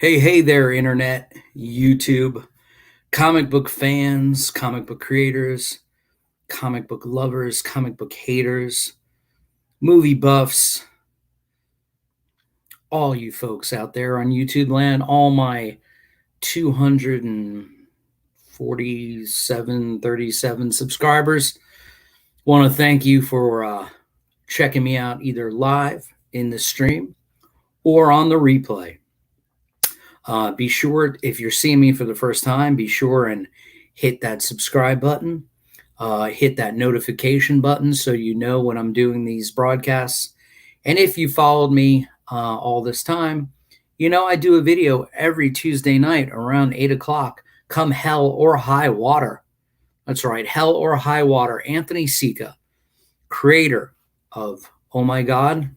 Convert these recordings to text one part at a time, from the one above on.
Hey there, Internet, YouTube, comic book fans, comic book creators, comic book lovers, comic book haters, movie buffs, all you folks out there on YouTube land, all my 247, subscribers. Want to thank you for checking me out either live in the stream or on the replay. Be sure, if you're seeing me for the first time, be sure and hit that subscribe button, hit that notification button so you know when I'm doing these broadcasts. And if you followed me all this time, you know I do a video every Tuesday night around 8 o'clock, come hell or high water. That's right, hell or high water. Anthony Sika, creator of Oh My God,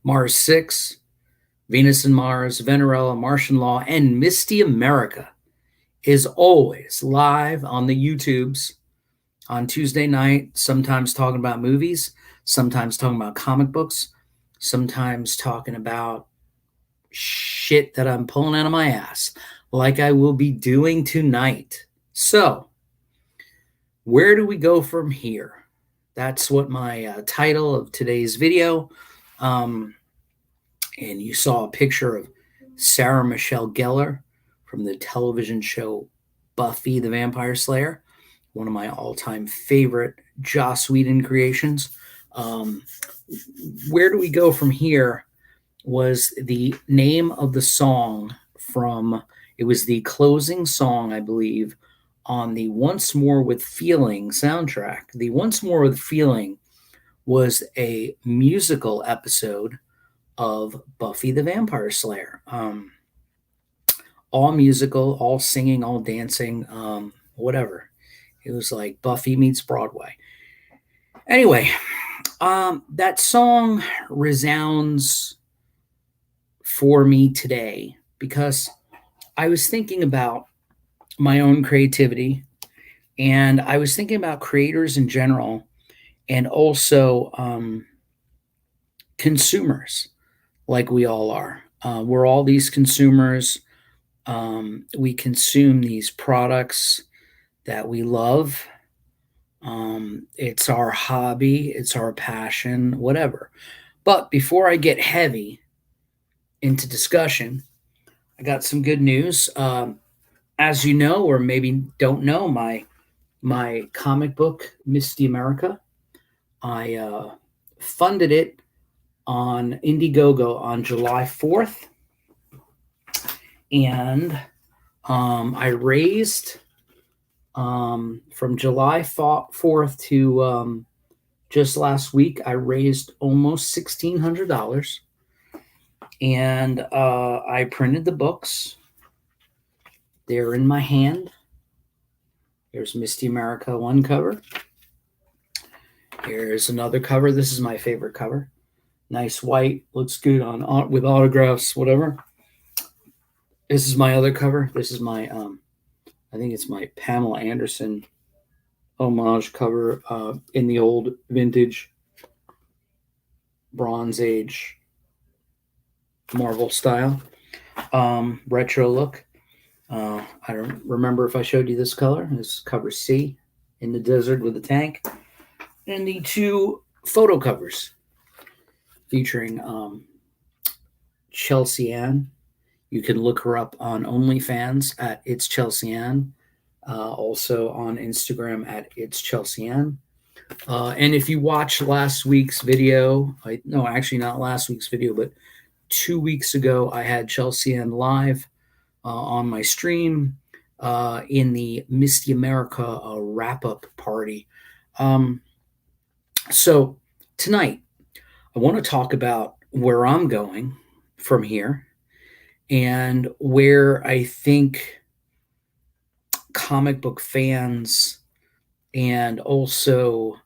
Mars 6, Venus and Mars, Venerella, Martian Law, and Misty America is always live on the YouTubes on Tuesday night, sometimes talking about movies, sometimes talking about comic books, sometimes talking about shit that I'm pulling out of my ass, like I will be doing tonight. So, where do we go from here? That's what my title of today's video. And you saw a picture of Sarah Michelle Gellar from the television show Buffy the Vampire Slayer, one of my all-time favorite Joss Whedon creations. Where do we go from here was the name of the song from, it was the closing song, I believe, on the Once More with Feeling soundtrack. The Once More with Feeling was a musical episode of Buffy the Vampire Slayer. All musical, all singing, all dancing, whatever. It was like Buffy meets Broadway. Anyway, that song resounds for me today because I was thinking about my own creativity and I was thinking about creators in general and also consumers like we all are. We're all these consumers. We consume these products that we love. It's our hobby, it's our passion, whatever. But before I get heavy into discussion, I got some good news. As you know, or maybe don't know, my comic book, Misty America, I funded it on Indiegogo on July 4th. And I raised from July 4th to just last week, I raised almost $1,600. And I printed the books. They're in my hand. Here's Misty America one cover. Here's another cover. This is my favorite cover. Nice white, looks good on with autographs, whatever. This is my other cover. This is my I think it's my Pamela Anderson homage cover in the old vintage Bronze Age Marvel style, retro look. I don't remember if I showed you this color. This cover C, in the desert with a tank, and the two photo covers featuring Chelsea Ann. You can look her up on OnlyFans at It's Chelsea Ann, also on Instagram at It's Chelsea Ann. And if you watched last week's video, no, actually not last week's video, but 2 weeks ago, I had Chelsea Ann live on my stream in the Misty America wrap-up party. So tonight, I want to talk about where I'm going from here and where I think comic book fans and also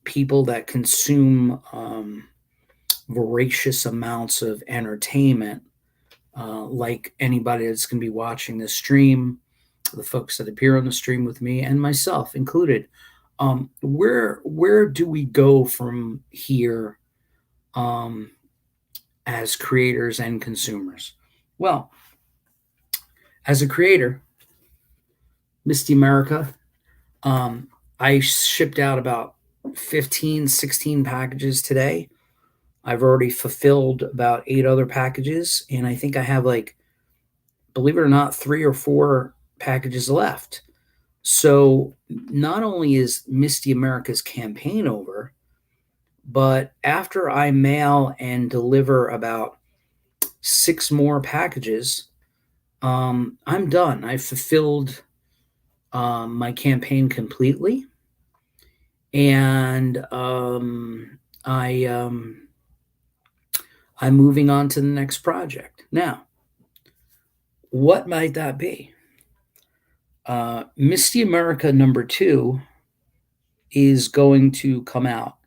people that consume voracious amounts of entertainment, like anybody that's going to be watching this stream, the folks that appear on the stream with me and myself included, where do we go from here as creators and consumers? Well, as a creator, Misty America, I shipped out about 15, 16 packages today. I've already fulfilled about 8 other packages, and I think I have, like, believe it or not, 3 or 4 packages left. So not only is Misty America's campaign over, but after I mail and deliver about 6 more packages, I'm done. I've fulfilled my campaign completely, and I'm moving on to the next project. Now, what might that be? Misty America #2 is going to come out.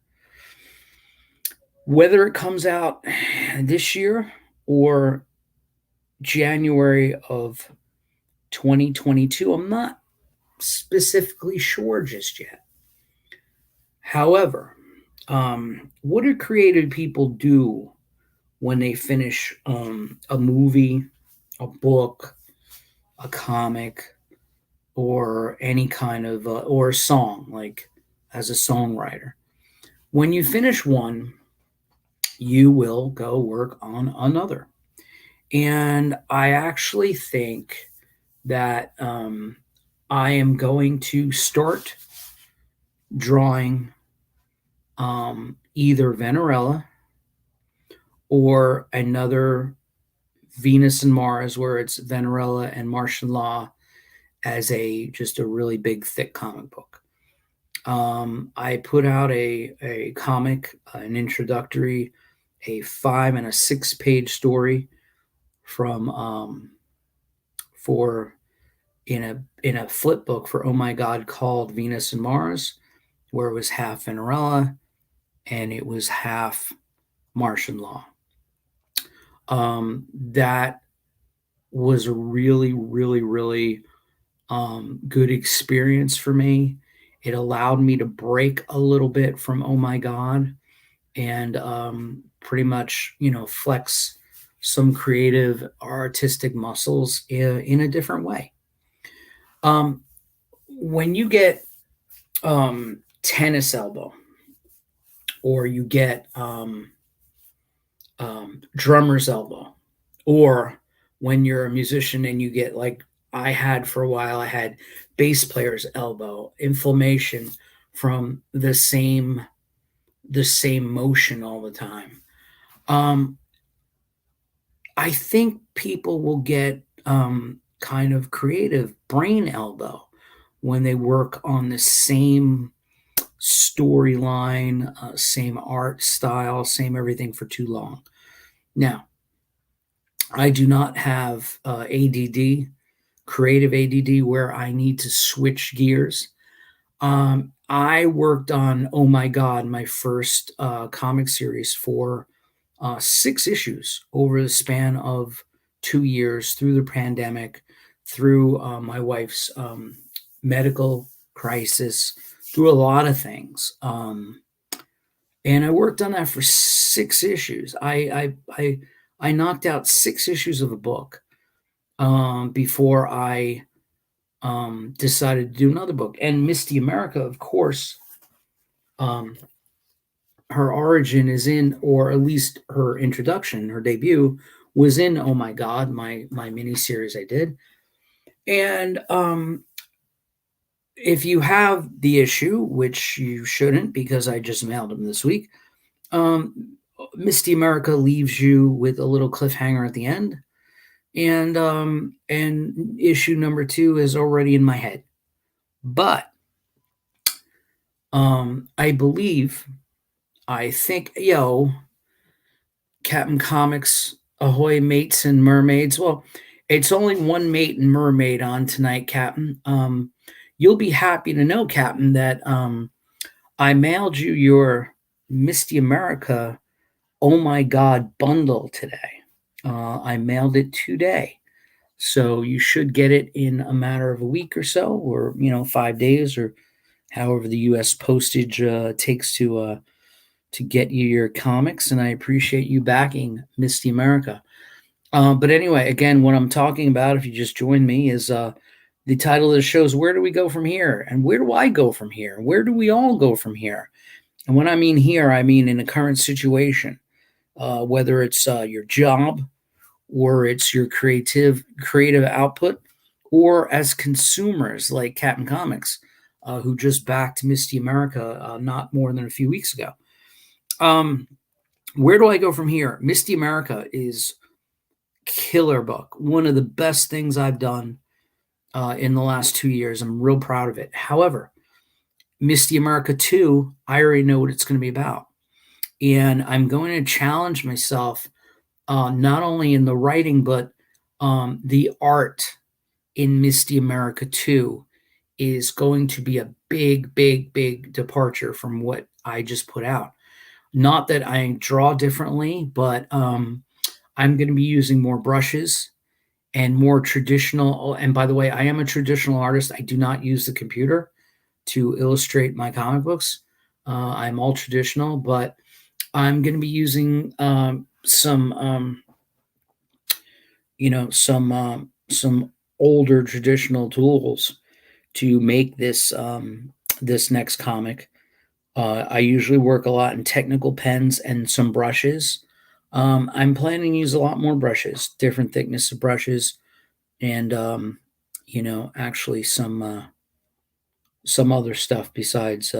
Whether it comes out this year or January of 2022, I'm not specifically sure just yet. However, what do creative people do when they finish a movie, a book, a comic, or any kind of or a song, like as a songwriter? When you finish one, you will go work on another. And I actually think that I am going to start drawing either Venerella or another Venus and Mars, where it's Venerella and Martian Law as just a really big, thick comic book. I put out a comic, an introductory, a 5 and a 6 page story from for in a flip book for Oh My God called Venus and Mars, where it was half Venerella and it was half Martian Law. That was a really, really, really good experience for me. It allowed me to break a little bit from Oh My God and pretty much, flex some creative artistic muscles in a different way. When you get tennis elbow, or you get drummer's elbow, or when you're a musician and you get, like I had for a while, I had bass player's elbow, inflammation from the same motion all the time. I think people will get kind of creative brain elbow when they work on the same storyline, same art style, same everything for too long. Now, I do not have ADD, creative ADD, where I need to switch gears. I worked on Oh My God, my first comic series, for 6 issues over the span of 2 years, through the pandemic, through my wife's medical crisis, through a lot of things. And I worked on that for 6 issues. I knocked out 6 issues of a book before I decided to do another book. And Misty America, of course, her origin is in, or at least her introduction, her debut was in Oh My God, my mini series I did. And if you have the issue, which you shouldn't because I just mailed them this week, Misty America leaves you with a little cliffhanger at the end, and issue #2 is already in my head. But I think, Captain Comics, ahoy, mates and mermaids. Well, it's only one mate and mermaid on tonight, Captain. You'll be happy to know, Captain, that I mailed you your Misty America Oh My God bundle today. I mailed it today. So you should get it in a matter of a week or so, or 5 days, or however the U.S. postage takes to to get you your comics, and I appreciate you backing Misty America. But anyway, again, what I'm talking about, if you just joined me, is the title of the show is Where Do We Go From Here? And where do I go from here? Where do we all go from here? And when I mean here, I mean in the current situation, whether it's your job or it's your creative output, or as consumers like Captain Comics, who just backed Misty America not more than a few weeks ago. Where do I go from here? Misty America is killer book, one of the best things I've done in the last 2 years. I'm real proud of it. However, Misty America 2, I already know what it's going to be about. And I'm going to challenge myself, not only in the writing, but the art in Misty America 2 is going to be a big, big, big departure from what I just put out. Not that I draw differently, but I'm going to be using more brushes and more traditional. And by the way, I am a traditional artist. I do not use the computer to illustrate my comic books. I'm all traditional, but I'm going to be using some older traditional tools to make this next comic. I usually work a lot in technical pens and some brushes. I'm planning to use a lot more brushes, different thickness of brushes, and actually some other stuff besides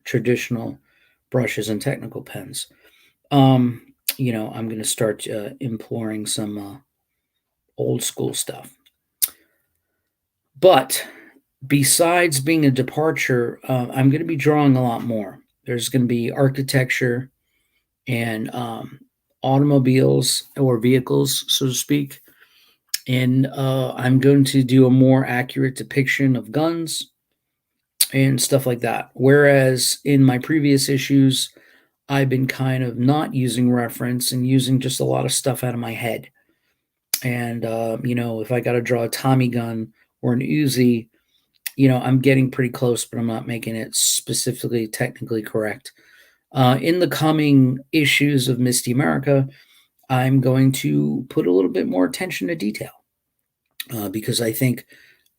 traditional brushes and technical pens. I'm going to start imploring some old school stuff. But besides being a departure, I'm going to be drawing a lot more. There's going to be architecture and automobiles or vehicles, so to speak. And I'm going to do a more accurate depiction of guns and stuff like that. Whereas in my previous issues, I've been kind of not using reference and using just a lot of stuff out of my head. And, if I got to draw a Tommy gun or an Uzi, I'm getting pretty close, but I'm not making it specifically technically correct. In the coming issues of Misty America, I'm going to put a little bit more attention to detail because I think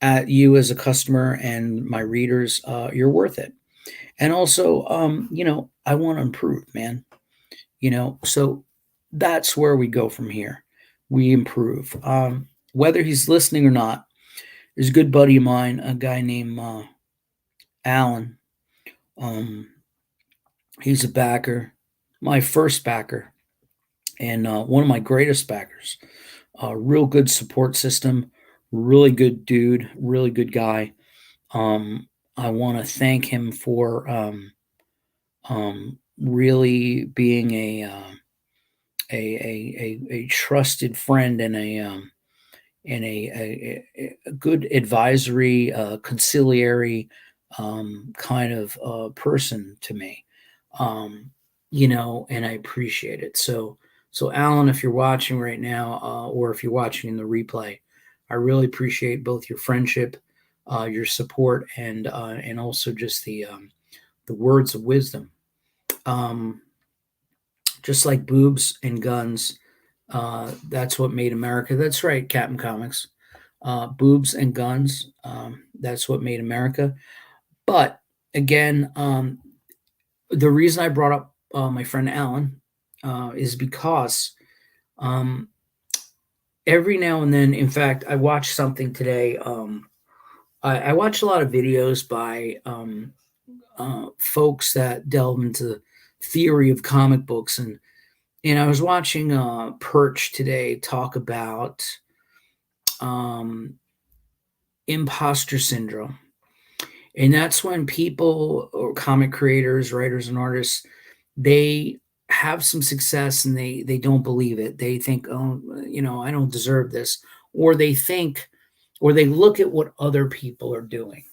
at you as a customer and my readers, you're worth it. And also, I want to improve, man. So that's where we go from here. We improve. Whether he's listening or not, there's a good buddy of mine, a guy named Alan. He's a backer, my first backer, and one of my greatest backers. Real good support system, really good dude, really good guy. I want to thank him for really being a trusted friend and a good advisory, conciliary kind of person to me. And I appreciate it. So Alan, if you're watching right now, or if you're watching in the replay, I really appreciate both your friendship, your support, and also just the words of wisdom. Just like boobs and guns, that's what made America. That's right, Captain Comics. Boobs and guns, that's what made America. But again, the reason I brought up my friend Alan is because every now and then, in fact, I watched something today. I watch a lot of videos by folks that delve into the theory of comic books, and I was watching Perch today talk about imposter syndrome. And that's when people or comic creators, writers, and artists, they have some success and they don't believe it. They think, oh, I don't deserve this. Or they think, or they look at what other people are doing.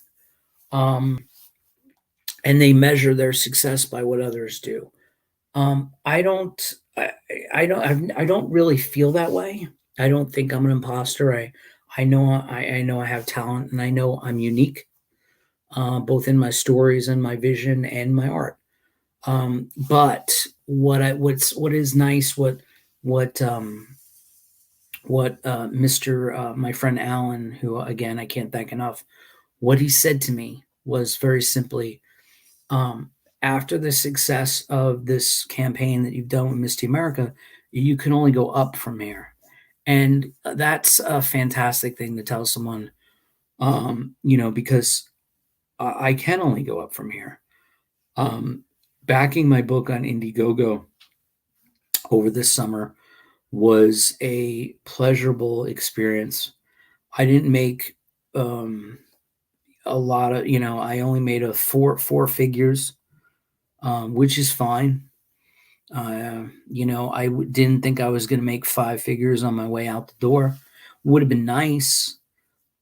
And they measure their success by what others do. I don't really feel that way. I don't think I'm an imposter. I know I have talent, and I know I'm unique. Both in my stories and my vision and my art. But what is nice, what Mr. My friend Alan, who again I can't thank enough, what he said to me was very simply, um, after the success of this campaign that you've done with Misty America, you can only go up from here. And that's a fantastic thing to tell someone, because I can only go up from here. Um, Backing my book on Indiegogo over this summer was a pleasurable experience. I didn't make um, a lot of, I only made a four figures, which is fine. Didn't think I was going to make five figures on my way out the door. Would have been nice,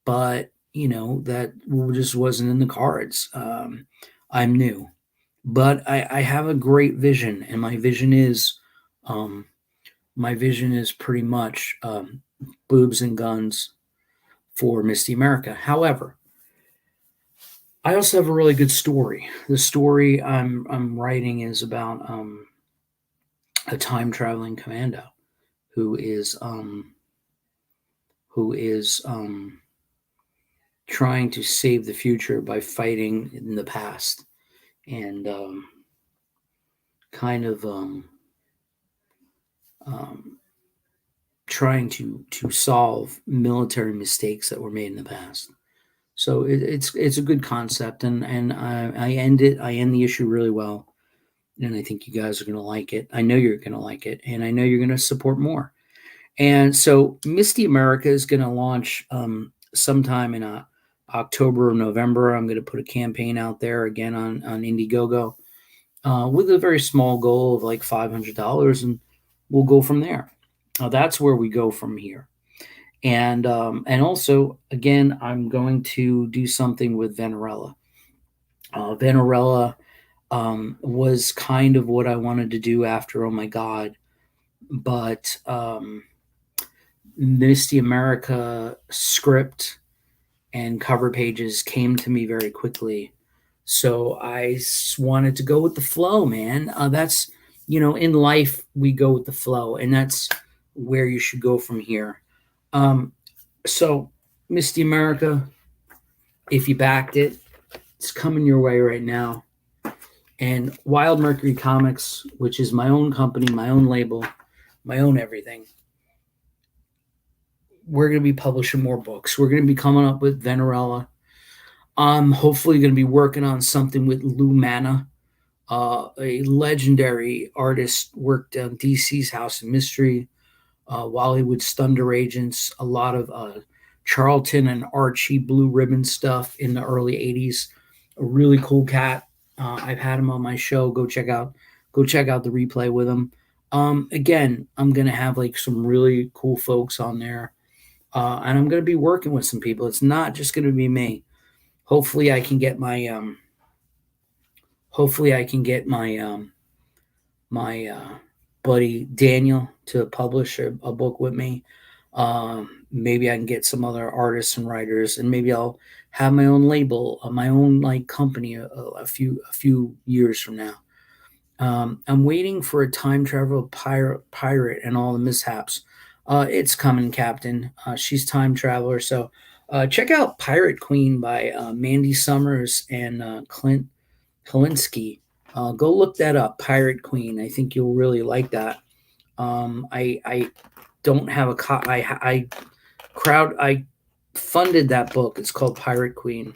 but that just wasn't in the cards. I'm new, but I have a great vision, and um, my vision is pretty much boobs and guns for Misty America. However, I also have a really good story. The story I'm writing is about a time traveling commando who is um, who is trying to save the future by fighting in the past, and kind of um, trying to solve military mistakes that were made in the past. So it's a good concept, and I end the issue really well, and I think you guys are going to like it. I know you're going to like it, and I know you're going to support more. And so Misty America is going to launch sometime in October or November. I'm going to put a campaign out there again on Indiegogo with a very small goal of like $500, and we'll go from there. That's where we go from here. And also, again, I'm going to do something with Venerella. Venerella was kind of what I wanted to do after Oh My God, but Misty America script and cover pages came to me very quickly. So wanted to go with the flow, man. That's, in life, we go with the flow, and that's where you should go from here. Um, so, Misty America, if you backed it, it's coming your way right now. And Wild Mercury Comics, which is my own company, my own label, my own everything, we're going to be publishing more books. We're going to be coming up with Venerella. I'm hopefully going to be working on something with Lou Mana, a legendary artist, worked on DC's House of Mystery, Bollywood's Thunder Agents, a lot of Charlton and Archie Blue Ribbon stuff in the early '80s. A really cool cat. I've had him on my show. Go check out the replay with him. Again, I'm gonna have like some really cool folks on there, and I'm gonna be working with some people. It's not just gonna be me. Hopefully, I can get my hopefully I can get my buddy Daniel to publish a book with me. Maybe I can get some other artists and writers, and maybe I'll have my own label, my own like company a few years from now. I'm waiting for a time travel pirate and all the mishaps. It's coming, Captain. She's time traveler. So check out Pirate Queen by Mandy Summers and Clint Kalinsky. Go look that up, Pirate Queen. I think you'll really like that. I don't have I funded that book. It's called Pirate Queen.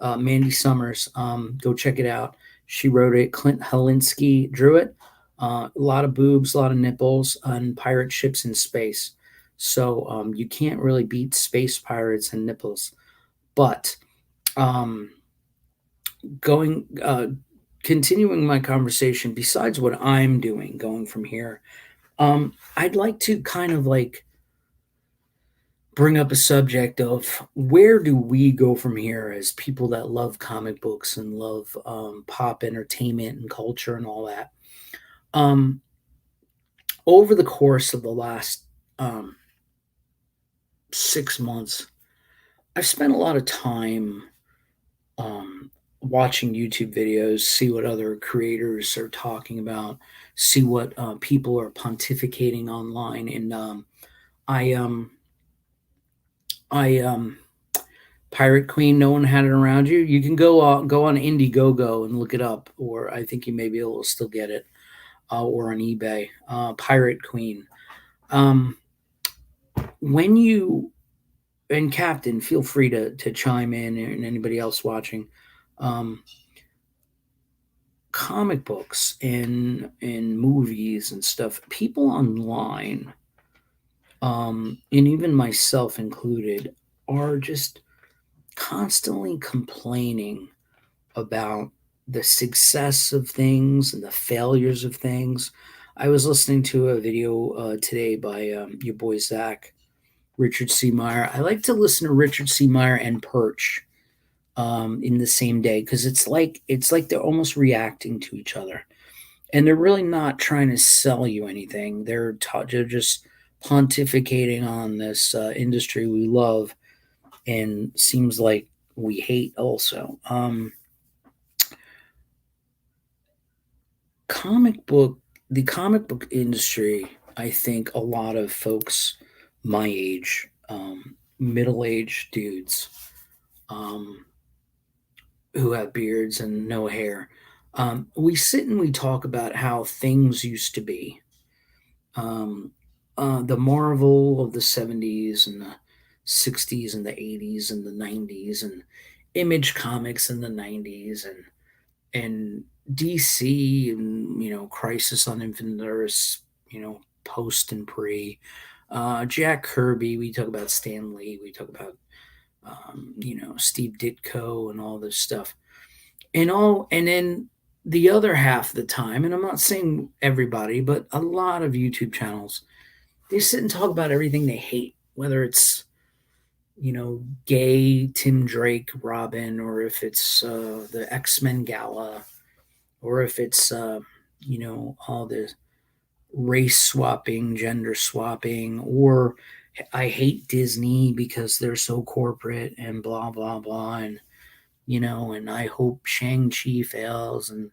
Mandy Summers. Go check it out. She wrote it. Clint Halinsky drew it. A lot of boobs, a lot of nipples on pirate ships in space. So you can't really beat space pirates and nipples. But um, going continuing my conversation, besides what I'm doing going from here, I'd like to kind of like bring up a subject of where do we go from here as people that love comic books and love pop entertainment and culture and all that. Um, Over the course of the last 6 months, I've spent a lot of time watching YouTube videos, see what other creators are talking about, see what people are pontificating online. And I I Pirate Queen. No one had it around you. You can go on Indiegogo and look it up, or I think you may be able to still get it, or on eBay. Pirate Queen. Um, when you and Captain, feel free to chime in, and anybody else watching. Um, Comic books and movies and stuff. People online, and even myself included, are just constantly complaining about the success of things and the failures of things. I was listening to a video today by your boy Zach, Richard C. Meyer. I like to listen to Richard C. Meyer and Perch in the same day, because it's like they're almost reacting to each other, and they're really not trying to sell you anything. They're just pontificating on this industry we love and seems like we hate also. Comic book the comic book industry, I think a lot of folks my age, middle-aged dudes, um, who have beards and no hair, we sit and we talk about how things used to be. um, the Marvel of the 70s and the 60s and the 80s and the 90s, and Image Comics in the 90s, and DC, and Crisis on Infinite Earths, post and pre. Jack Kirby, we talk about Stan Lee, we talk about Steve Ditko and all this stuff. And then the other half of the time, and I'm not saying everybody, but a lot of YouTube channels, they sit and talk about everything they hate, whether it's gay Tim Drake Robin, or if it's the X-Men gala, or if it's all the race swapping, gender swapping, or I hate Disney because they're so corporate and blah blah blah, and I hope Shang-Chi fails, and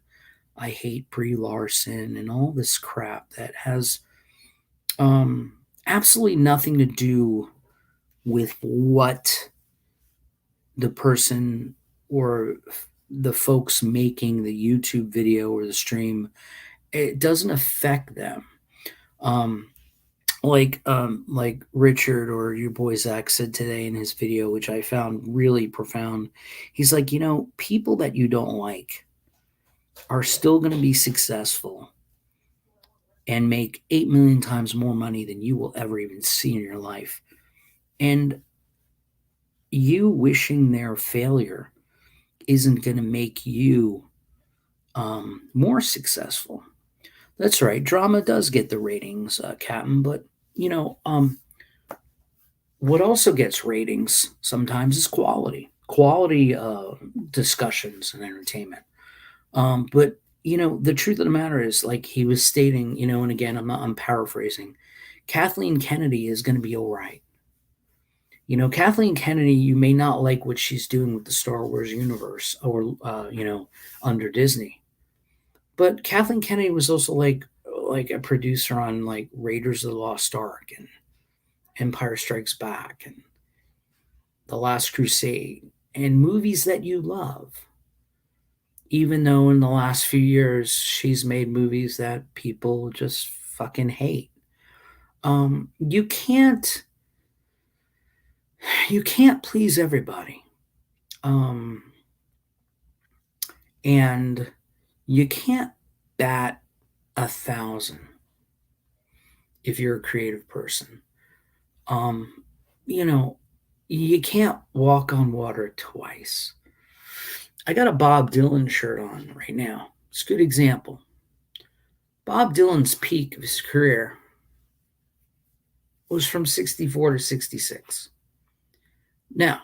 I hate Brie Larson, and all this crap that has absolutely nothing to do with what the person or the folks making the YouTube video or the stream. It doesn't affect them. Um, like Richard or your boy Zach said today in his video, which I found really profound. He's like, people that you don't like are still going to be successful and make 8 million times more money than you will ever even see in your life. And you wishing their failure isn't going to make you more successful. That's right. Drama does get the ratings, Captain. But you know, um, what also gets ratings sometimes is quality discussions and entertainment. But the truth of the matter is, like he was stating, and again, I'm paraphrasing. Kathleen Kennedy is going to be all right. Kathleen Kennedy, you may not like what she's doing with the Star Wars universe, or under Disney, but Kathleen Kennedy was also like a producer on like Raiders of the Lost Ark and Empire Strikes Back and The Last Crusade, and movies that you love. Even though in the last few years she's made movies that people just fucking hate. You can't please everybody. Um, and you can't bat 1,000 if you're a creative person. Um, you know, you can't walk on water twice. I got a Bob Dylan shirt on right now. It's a good example. Bob Dylan's peak of his career was from 64 to 66. Now,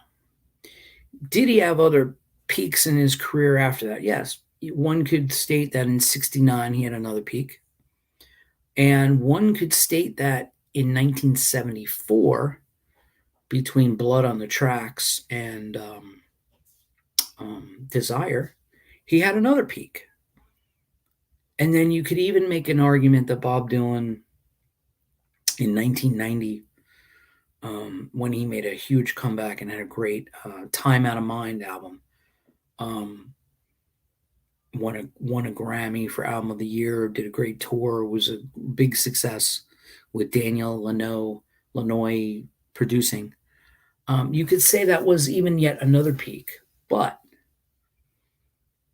did he have other peaks in his career after that? Yes. One could state that in 69 he had another peak. And one could state that in 1974, between Blood on the Tracks and Desire, he had another peak. And then you could even make an argument that Bob Dylan in 1990, when he made a huge comeback and had a great Time Out of Mind album, um, won a Grammy for Album of the Year, did a great tour, was a big success with Daniel Lanois producing. You could say that was even yet another peak, but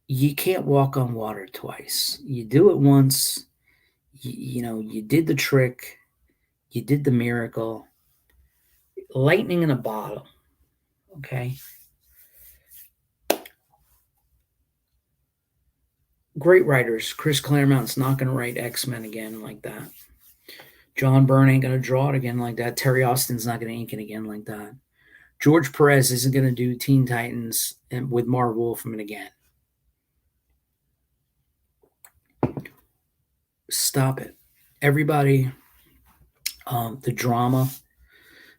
you can't walk on water twice. You do it once, you did the trick, you did the miracle, lightning in a bottle. Okay. Great writers. Chris Claremont's not going to write X-Men again like that. John Byrne ain't going to draw it again like that. Terry Austin's not going to ink it again like that. George Perez isn't going to do Teen Titans with Marv Wolfman again. Stop it. Everybody, the drama,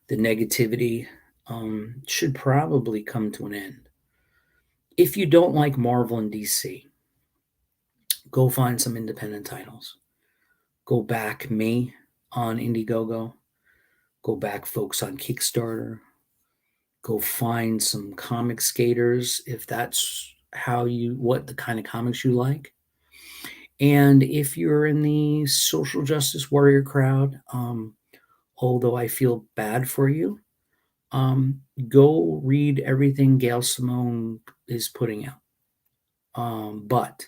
the negativity should probably come to an end. If you don't like Marvel and DC, go find some independent titles. Go back me on Indiegogo. Go back folks on Kickstarter. Go find some comic skaters if that's what the kind of comics you like. And if you're in the social justice warrior crowd, although I feel bad for you, go read everything Gail Simone is putting out. But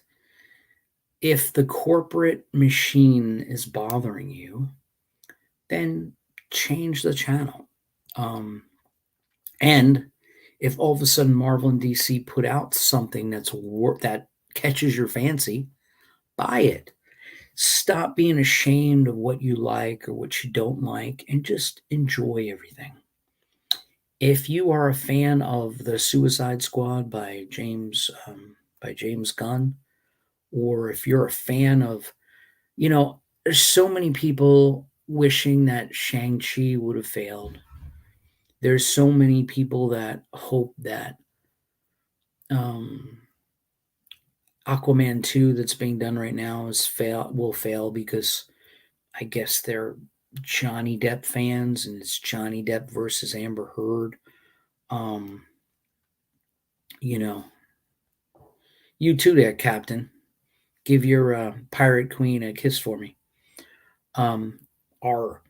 if the corporate machine is bothering you, then change the channel. And if all of a sudden Marvel and DC put out something that catches your fancy, buy it. Stop being ashamed of what you like or what you don't like and just enjoy everything. If you are a fan of The Suicide Squad by James Gunn, or if you're a fan of, there's so many people wishing that Shang-Chi would have failed. There's so many people that hope that Aquaman 2 that's being done right now will fail because I guess they're Johnny Depp fans and it's Johnny Depp versus Amber Heard. You too there, Captain. Give your pirate queen a kiss for me. Are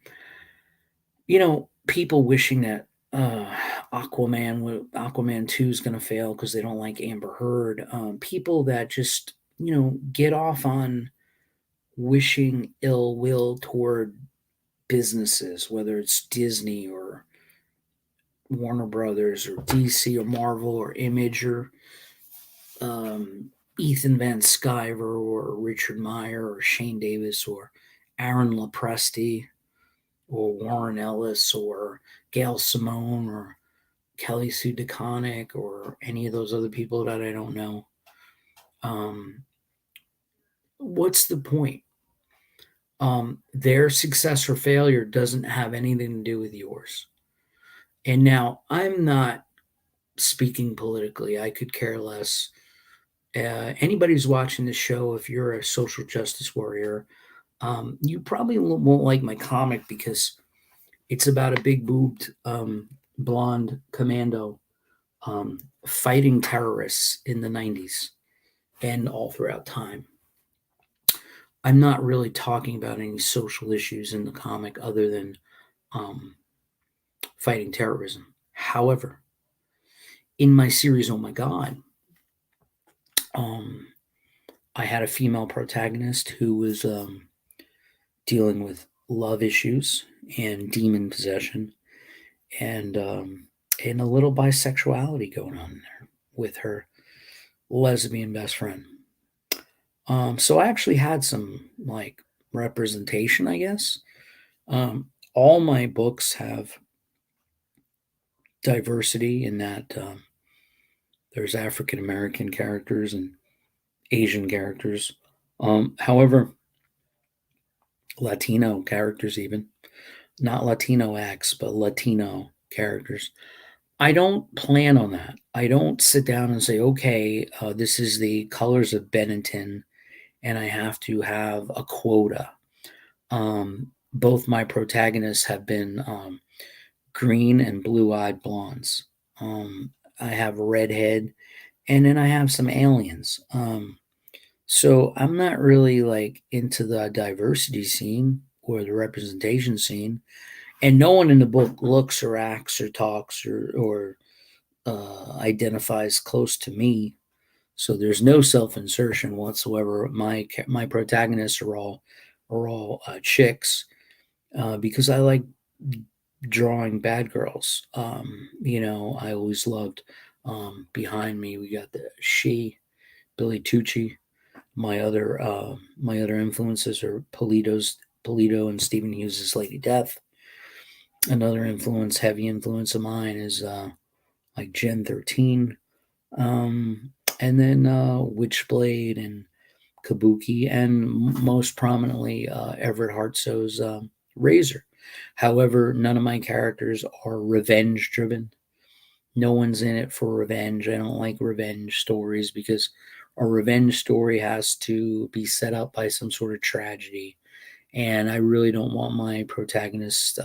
people wishing that Aquaman 2 is going to fail because they don't like Amber Heard. People that just, get off on wishing ill will toward businesses, whether it's Disney or Warner Brothers or DC or Marvel or Image or Ethan Van Sciver or Richard Meyer or Shane Davis or Aaron Lopresti or Warren Ellis or Gail Simone or Kelly Sue DeConnick or any of those other people that I don't know. What's the point? Their success or failure doesn't have anything to do with yours. And now I'm not speaking politically. I could care less. Anybody who's watching this show, if you're a social justice warrior, you probably won't like my comic because it's about a big boobed blonde commando fighting terrorists in the 90s and all throughout time. I'm not really talking about any social issues in the comic other than fighting terrorism. However, in my series, Oh My God, I had a female protagonist who was dealing with love issues and demon possession and a little bisexuality going on there with her lesbian best friend. So I actually had some representation, I guess. All my books have diversity in that there's African American characters and Asian characters. However, Latino characters, even not Latino X, but Latino characters. I don't plan on that. I don't sit down and say, okay, this is the colors of Benetton, and I have to have a quota. Both my protagonists have been green and blue-eyed blondes. I have a redhead, and then I have some aliens. So I'm not really like into the diversity scene or the representation scene, and no one in the book looks or acts or talks or identifies close to me. So there's no self-insertion whatsoever. My protagonists are all chicks because I like drawing bad girls. I always loved. Behind me, we got the she Billy Tucci. My other influences are Polito and Stephen Hughes's Lady Death. Another heavy influence of mine is like Gen 13, and then Witchblade and Kabuki, and most prominently Everett Hartso's Razor. However, none of my characters are revenge driven. No one's in it for revenge. I don't like revenge stories because a revenge story has to be set up by some sort of tragedy. And I really don't want my protagonist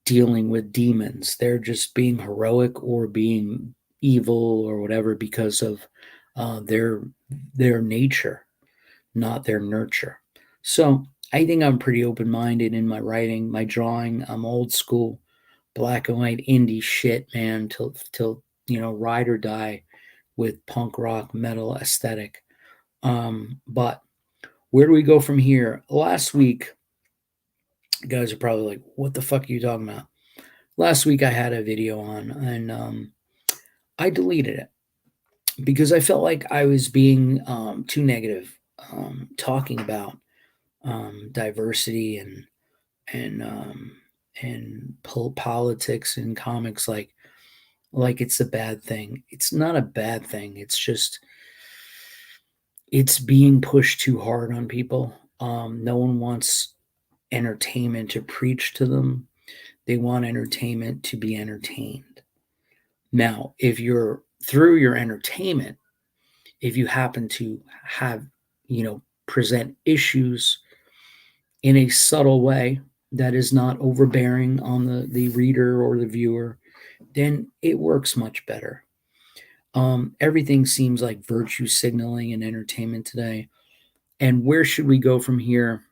dealing with demons. They're just being heroic or being evil or whatever because of their nature, not their nurture. So I think I'm pretty open minded in my writing, my drawing. I'm old school, black and white indie shit, man. Till ride or die with punk rock metal aesthetic. But where do we go from here? Last week, you guys are probably like, "What the fuck are you talking about?" Last week I had a video on, and I deleted it because I felt like I was being too negative, talking about diversity and politics in comics like it's a bad thing. It's not a bad thing. It's just it's being pushed too hard on people. No one wants entertainment to preach to them. They want entertainment to be entertained. Now, if you're through your entertainment, if you happen to have, present issues in a subtle way that is not overbearing on the reader or the viewer, then it works much better. Everything seems like virtue signaling and entertainment today. And where should we go from here?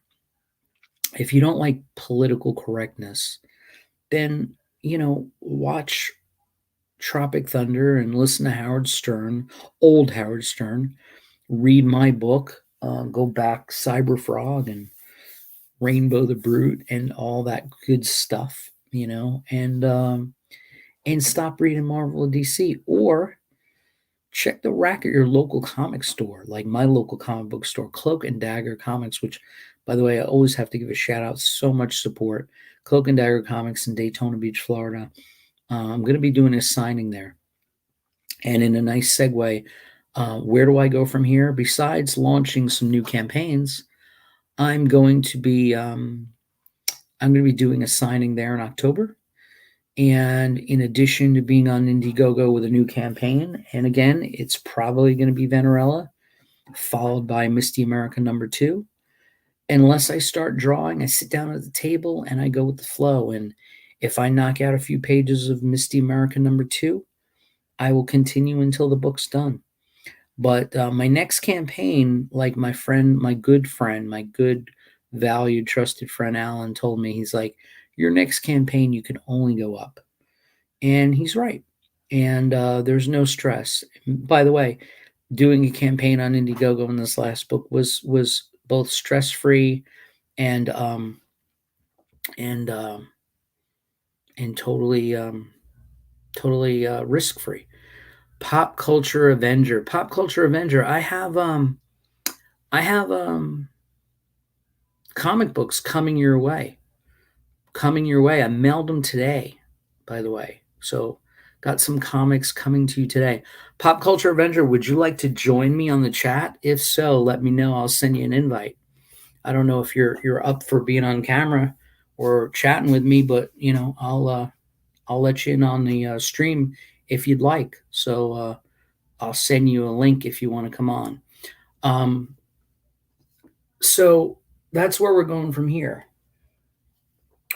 If you don't like political correctness, then, watch Tropic Thunder and listen to Howard Stern, old Howard Stern, read my book, go back Cyber Frog and Rainbow the Brute and all that good stuff, and stop reading Marvel and DC, or check the rack at your local comic store, like my local comic book store, Cloak and Dagger Comics, which, by the way, I always have to give a shout out. So much support. Cloak and Dagger Comics in Daytona Beach, Florida. I'm going to be doing a signing there. And in a nice segue, where do I go from here? Besides launching some new campaigns, I'm going to be doing a signing there in October. And in addition to being on Indiegogo with a new campaign, and again, it's probably going to be Venerella, followed by Misty America #2. Unless I start drawing, I sit down at the table and I go with the flow. And if I knock out a few pages of Misty America #2, I will continue until the book's done. But my next campaign, like my good valued, trusted friend Alan told me, he's like, your next campaign, you can only go up. And he's right. And there's no stress. By the way, doing a campaign on Indiegogo in this last book was both stress-free and and totally risk-free. Pop Culture Avenger. I have comic books coming your way. I mailed them today, by the way. So got some comics coming to you today. Pop Culture Avenger, would you like to join me on the chat? If so, let me know. I'll send you an invite. I don't know if you're up for being on camera or chatting with me, but I'll I'll let you in on the stream if you'd like. So I'll send you a link if you want to come on. Um, so that's where we're going from here.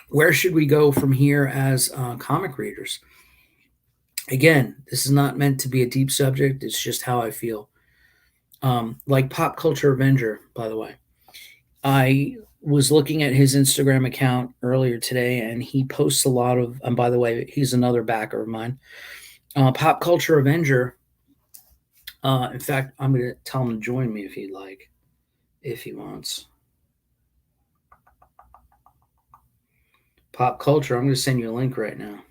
Where should we go from here as comic readers? Again, this is not meant to be a deep subject. It's just how I feel. Like Pop Culture Avenger, by the way. I was looking at his Instagram account earlier today, and he posts a lot of. And by the way, he's another backer of mine. Pop Culture Avenger. In fact, I'm going to tell him to join me if he'd like, if he wants. Pop Culture. I'm going to send you a link right now.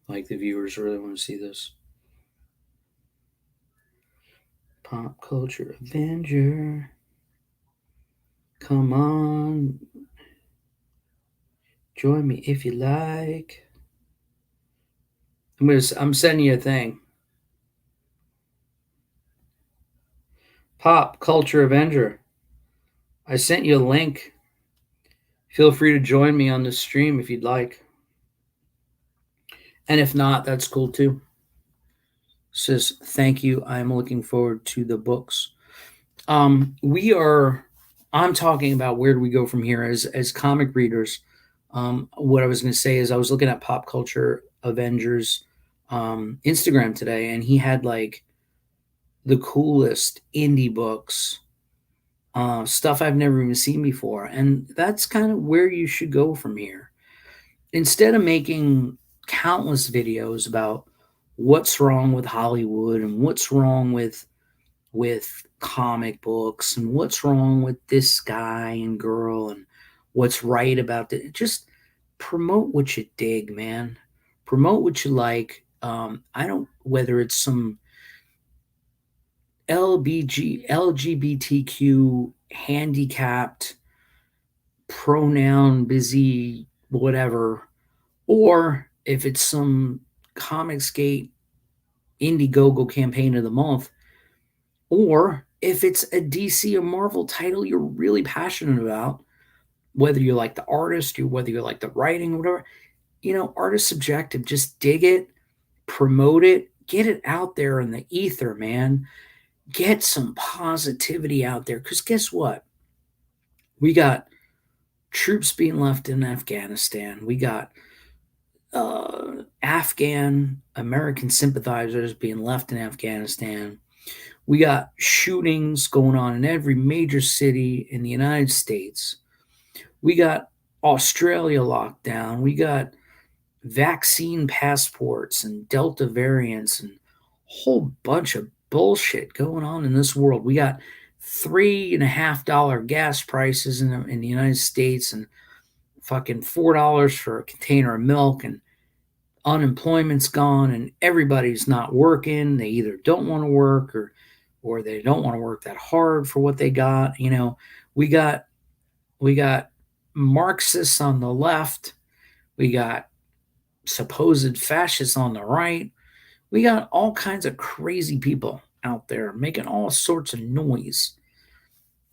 Like the viewers really want to see this. Pop Culture Avenger. Come on. Join me if you like. I'm sending you a thing. Pop Culture Avenger. I sent you a link. Feel free to join me on this stream if you'd like. And if not, that's cool too. Says thank you. I'm looking forward to the books. I'm talking about where do we go from here as comic readers. What I was going to say is I was looking at Pop Culture Avengers Instagram today, and he had like the coolest indie books, stuff I've never even seen before, and that's kind of where you should go from here. Instead of making countless videos about what's wrong with Hollywood and what's wrong with comic books and what's wrong with this guy and girl and what's right about it. Just promote what you dig, man. Promote what you like. I don't, whether it's some LGBTQ handicapped pronoun busy whatever, or if it's some Comicsgate Indiegogo campaign of the month, or if it's a DC or Marvel title you're really passionate about, whether you like the artist or whether you like the writing or whatever, art is subjective. Just dig it, promote it, get it out there in the ether, man. Get some positivity out there. Because guess what? We got troops being left in Afghanistan. We got Afghan American sympathizers being left in Afghanistan. We got shootings going on in every major city in the United States. We got Australia locked down. We got vaccine passports and Delta variants and a whole bunch of bullshit going on in this world. We got $3.50 gas prices in the United States and fucking $4 for a container of milk, and unemployment's gone and everybody's not working. They either don't want to work or they don't want to work that hard for what they got. We got Marxists on the left. We got supposed fascists on the right. We got all kinds of crazy people out there making all sorts of noise.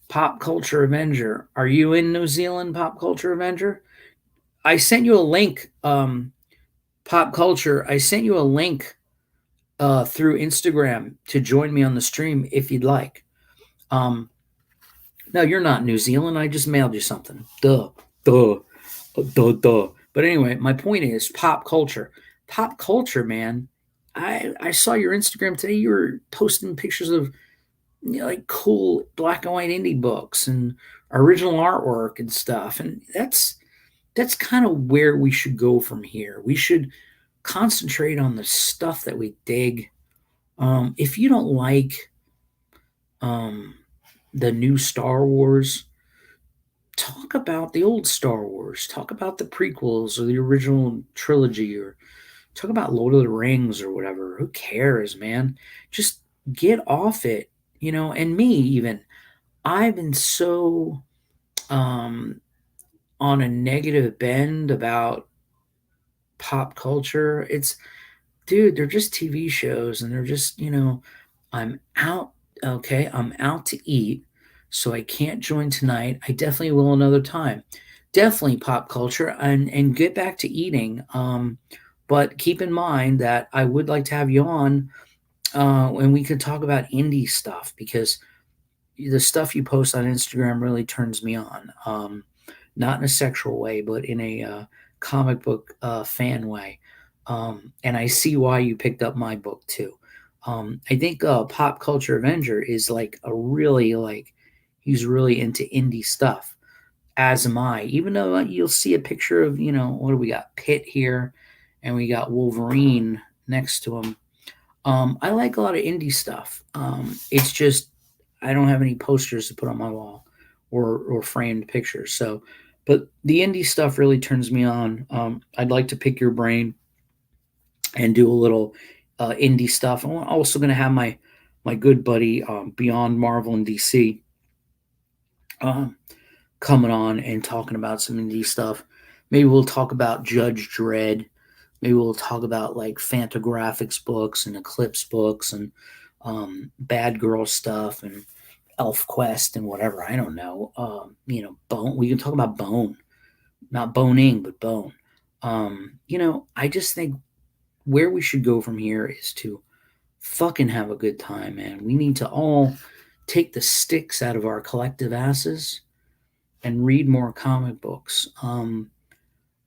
Pop Culture Avenger. Are you in New Zealand, Pop Culture Avenger? I sent you a link, Pop Culture. I sent you a link through Instagram to join me on the stream if you'd like. No, you're not New Zealand. I just mailed you something. Duh. But anyway, my point is pop culture. Pop culture, man. I saw your Instagram today. You were posting pictures of like cool black and white indie books and original artwork and stuff. And that's kind of where we should go from here. We should concentrate on the stuff that we dig. If you don't like the new Star Wars, talk about the old Star Wars. Talk about the prequels or the original trilogy, or talk about Lord of the Rings or whatever. Who cares, man? Just get off it, and me even. I've been so on a negative bend about pop culture. Dude, they're just TV shows and they're just, I'm out. Okay, I'm out to eat, so I can't join tonight. I definitely will another time. definitely pop culture, and get back to eating. But keep in mind that I would like to have you on, and we could talk about indie stuff, because the stuff you post on Instagram really turns me on. Not in a sexual way, but in a comic book fan way. And I see why you picked up my book too. I think Pop Culture Avenger is like a really like he's really into indie stuff. As am I. Even though you'll see a picture of what do we got? Pitt here, and we got Wolverine next to him. I like a lot of indie stuff. It's just I don't have any posters to put on my wall or framed pictures. So, but the indie stuff really turns me on. I'd like to pick your brain and do a little indie stuff. I'm also going to have my good buddy Beyond Marvel and DC um, coming on and talking about some indie stuff. Maybe we'll talk about Judge Dredd. Maybe we'll talk about like Fantagraphics books and Eclipse books and Bad Girl stuff and Elf Quest and whatever. I don't know. Bone. We can talk about Bone, not boning, but Bone. I just think where we should go from here is to fucking have a good time, man. We need to all take the sticks out of our collective asses and read more comic books.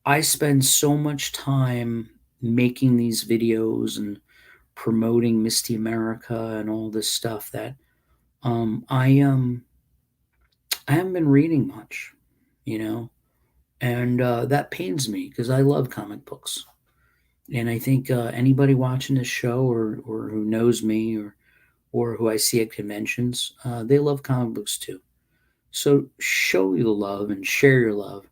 I spend so much time making these videos and promoting Misty America and all this stuff that I haven't been reading much, you know, and that pains me because I love comic books, and I think anybody watching this show or who knows me or who I see at conventions, they love comic books too. So show your love and share your love.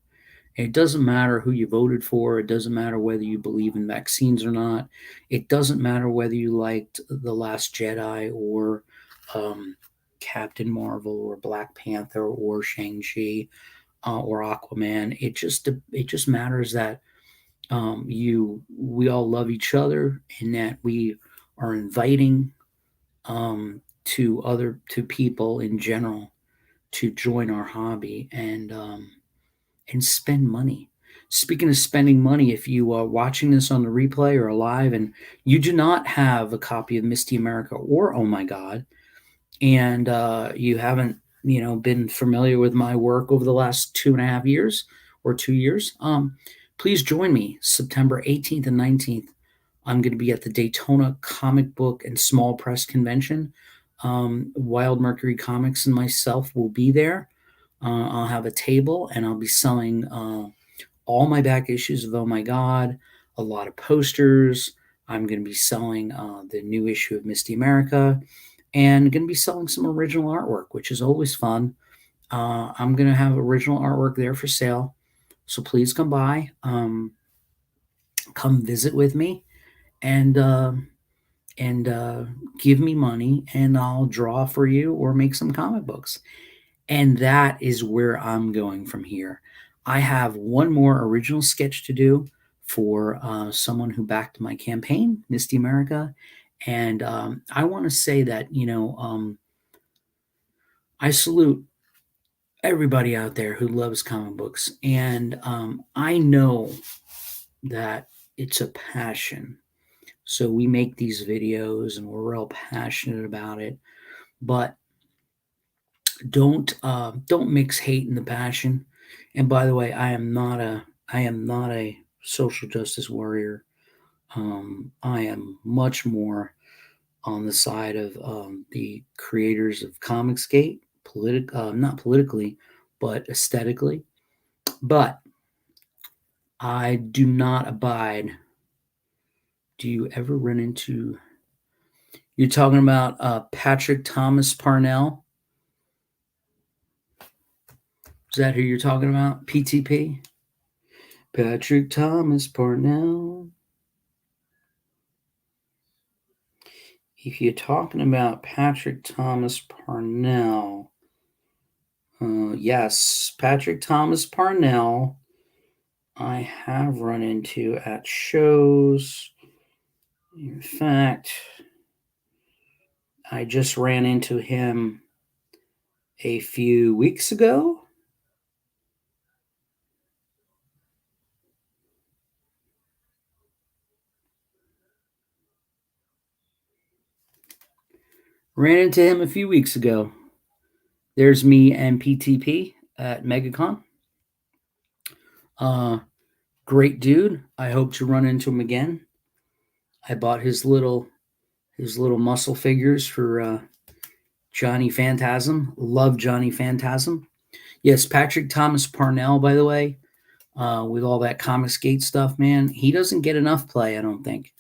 And it doesn't matter who you voted for. It doesn't matter whether you believe in vaccines or not. It doesn't matter whether you liked The Last Jedi or um, Captain Marvel or Black Panther or Shang-Chi or Aquaman. It just matters that we all love each other and that we are inviting to people in general to join our hobby and spend money. Speaking of spending money, if you are watching this on the replay or live and you do not have a copy of Misty America or Oh My God, and you haven't, been familiar with my work over the last 2.5 years or 2 years, please join me September 18th and 19th. I'm going to be at the Daytona Comic Book and Small Press Convention. Wild Mercury Comics and myself will be there. I'll have a table and I'll be selling all my back issues of Oh My God, a lot of posters. I'm going to be selling the new issue of Misty America and going to be selling some original artwork, which is always fun. I'm going to have original artwork there for sale. So please come by, come visit with me, and and give me money, and I'll draw for you or make some comic books. And that is where I'm going from here. I have one more original sketch to do for someone who backed my campaign, Misty America. And I want to say that, I salute everybody out there who loves comic books. And I know that it's a passion. So we make these videos and we're real passionate about it. But don't mix hate and the passion. And by the way, I am not a social justice warrior. I am much more on the side of the creators of Comicsgate, not politically, but aesthetically. But I do not abide. Do you ever run into? You're talking about Patrick Thomas Parnell? Is that who you're talking about? PTP? Patrick Thomas Parnell. If you're talking about Patrick Thomas Parnell, yes, Patrick Thomas Parnell, I have run into at shows. In fact, I just ran into him a few weeks ago. Ran into him a few weeks ago. There's me and PTP at MegaCon. Uh, Great dude. I hope to run into him again. I bought his little muscle figures for Johnny Phantasm. Love Johnny Phantasm. Yes, Patrick Thomas Parnell, by the way, with all that Comicsgate stuff, man, he doesn't get enough play, I don't think.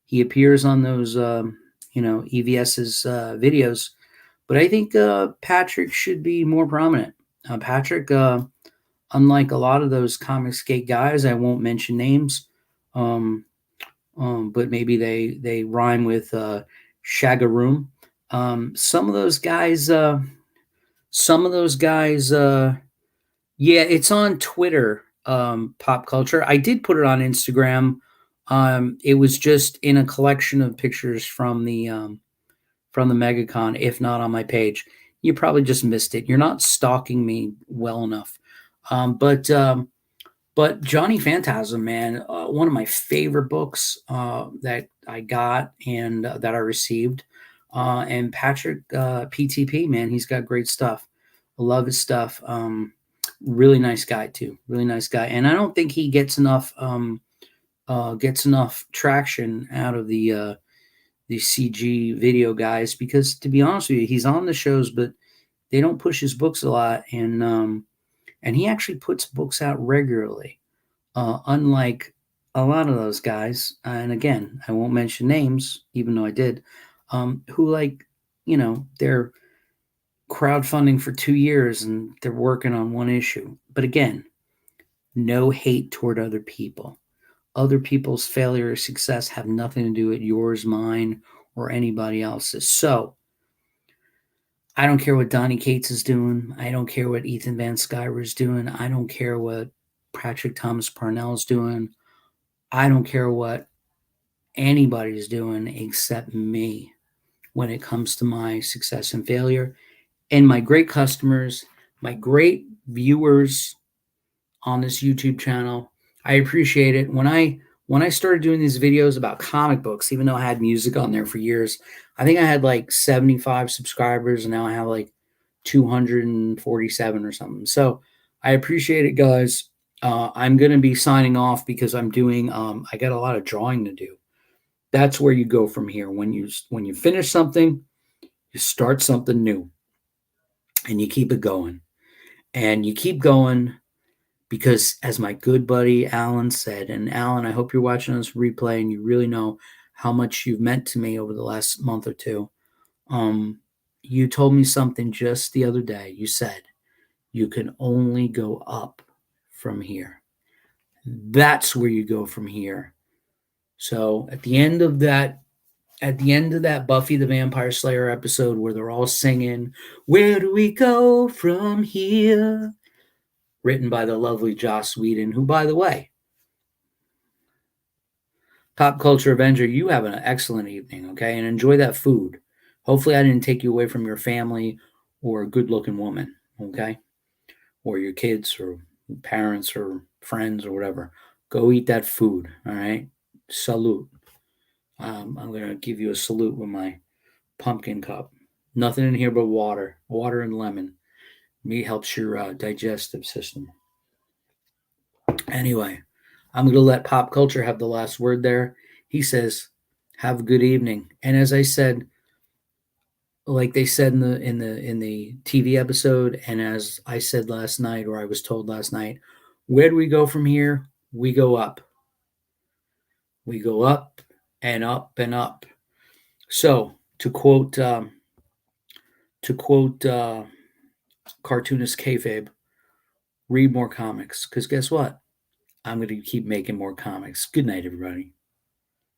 He appears on those, EVS's videos, but I think Patrick should be more prominent. Patrick, unlike a lot of those Comicsgate guys, I won't mention names, um, but maybe they rhyme with Shagaroom. Some of those guys, yeah, it's on Twitter, Pop Culture. I did put it on Instagram. It was just in a collection of pictures from the MegaCon, if not on my page. You probably just missed it. You're not stalking me well enough. But Johnny Phantasm, man, one of my favorite books that I got and that I received. And Patrick PTP, man, he's got great stuff. I love his stuff. Really nice guy too. Really nice guy, and I don't think he gets enough traction out of the CG video guys because, to be honest with you, he's on the shows, but they don't push his books a lot, and he actually puts books out regularly, unlike a lot of those guys. And again, I won't mention names, even though I did, who they're crowdfunding for 2 years and they're working on one issue. But again, no hate toward other people. Other people's failure or success have nothing to do with yours, mine, or anybody else's. So I don't care what Donnie Cates is doing. I don't care what Ethan Van Sciver is doing. I don't care what Patrick Thomas Parnell is doing. I don't care what anybody's doing except me when it comes to my success and failure. And my great customers, my great viewers on this YouTube channel, I appreciate it. When I started doing these videos about comic books, even though I had music on there for years, I think I had like 75 subscribers, and now I have like 247 or something. So I appreciate it, guys. I'm going to be signing off because I'm doing. I got a lot of drawing to do. That's where you go from here. When you finish something, you start something new, and you keep it going, and you keep going because, as my good buddy Alan said, and Alan, I hope you're watching this replay and you really know how much you've meant to me over the last month or two. You told me something just the other day. You said you can only go up from here. That's where you go from here. So at the end of that Buffy the Vampire Slayer episode where they're all singing, "Where do we go from here?" written by the lovely Joss Whedon, who, by the way, Pop Culture Avenger, you have an excellent evening, okay? And enjoy that food. Hopefully, I didn't take you away from your family or a good looking woman, okay? Or your kids or parents or friends or whatever. Go eat that food, all right? Salute. I'm going to give you a salute with my pumpkin cup. Nothing in here but water and lemon. Meat helps your digestive system. Anyway, I'm going to let Pop Culture have the last word there. He says, "Have a good evening." And as I said, like they said in the TV episode, and as I said last night, or I was told last night, where do we go from here? We go up. We go up and up and up. So to quote cartoonist kayfabe, read more comics because guess what? I'm going to keep making more comics. Good night, everybody.